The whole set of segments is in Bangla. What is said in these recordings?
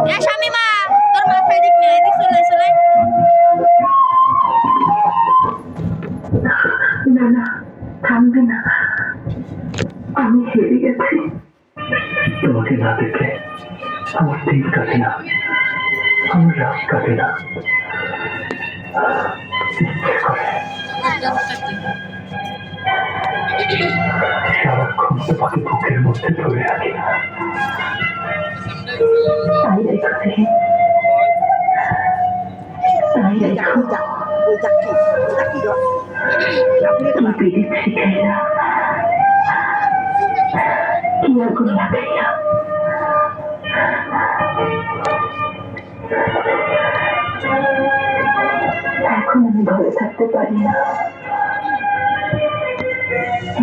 এ শামিমা তোর মাথায় দিক না এদিক চলে চলে না না থামবে না আমি হেরে গেছি তোমাকে না দেখলে আমার দিন কাটে না আমার রাত কাটে না ইচ্ছে করে সারাক্ষণ তোমাকে বুকের মধ্যে ধরে রাখি তাই রেখেছি তাই রেখো কি পিড়িত শিখাইয়া কি আগুন লাগাইয়া এখন আমি ঘরে থাকতে পারি না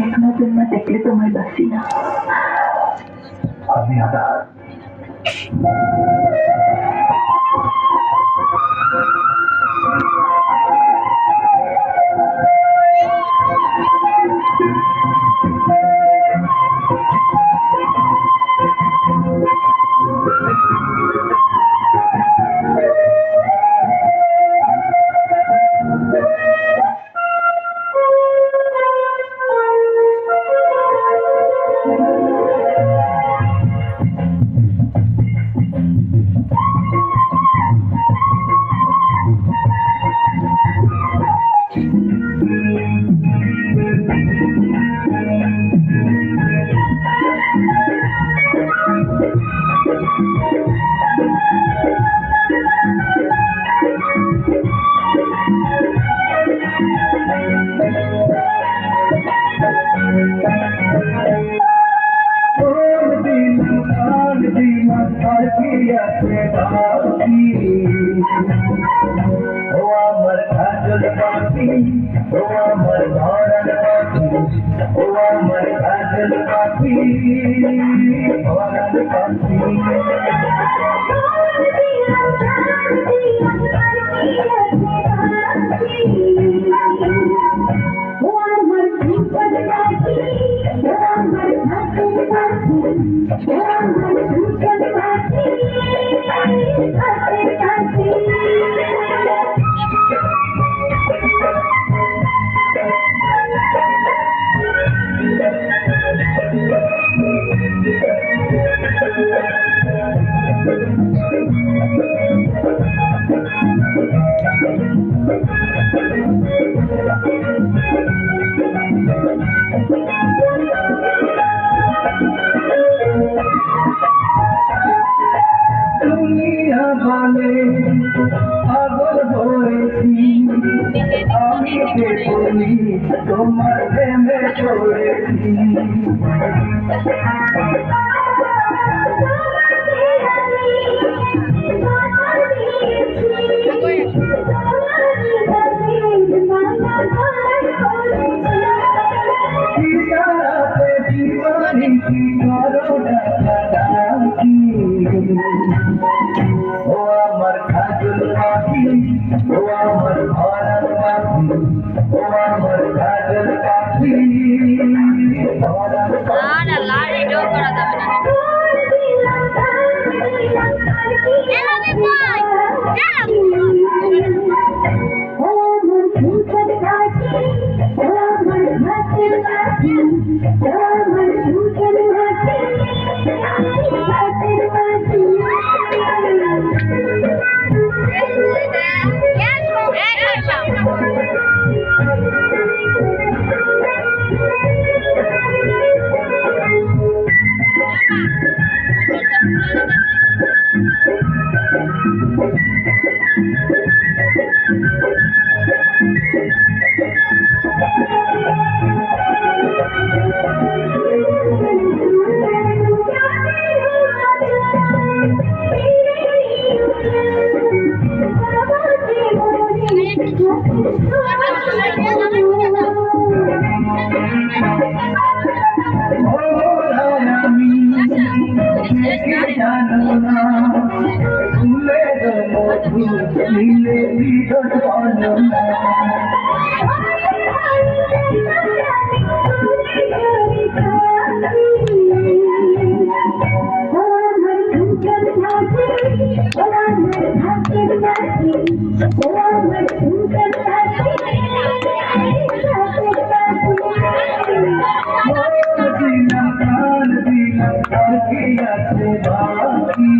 এক নতুন মা দেখলে তোমায় বাসি না আমি আবার তোমার প্রেমে পড়েছি ও আমার খাজুল পাখি ও আমার ভরার পাখি ও আমার খাজুল পাখি না লাড়ি ডো করা যাবে না এলাবে কই দিলাম প্রাণ দিলাম আর কি আছে বাকি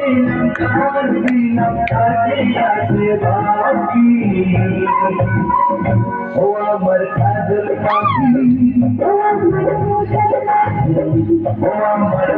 দিলাম প্রাণ দিলাম আর কি আছে বাকি ও আমার কাজল পাখি ও আমার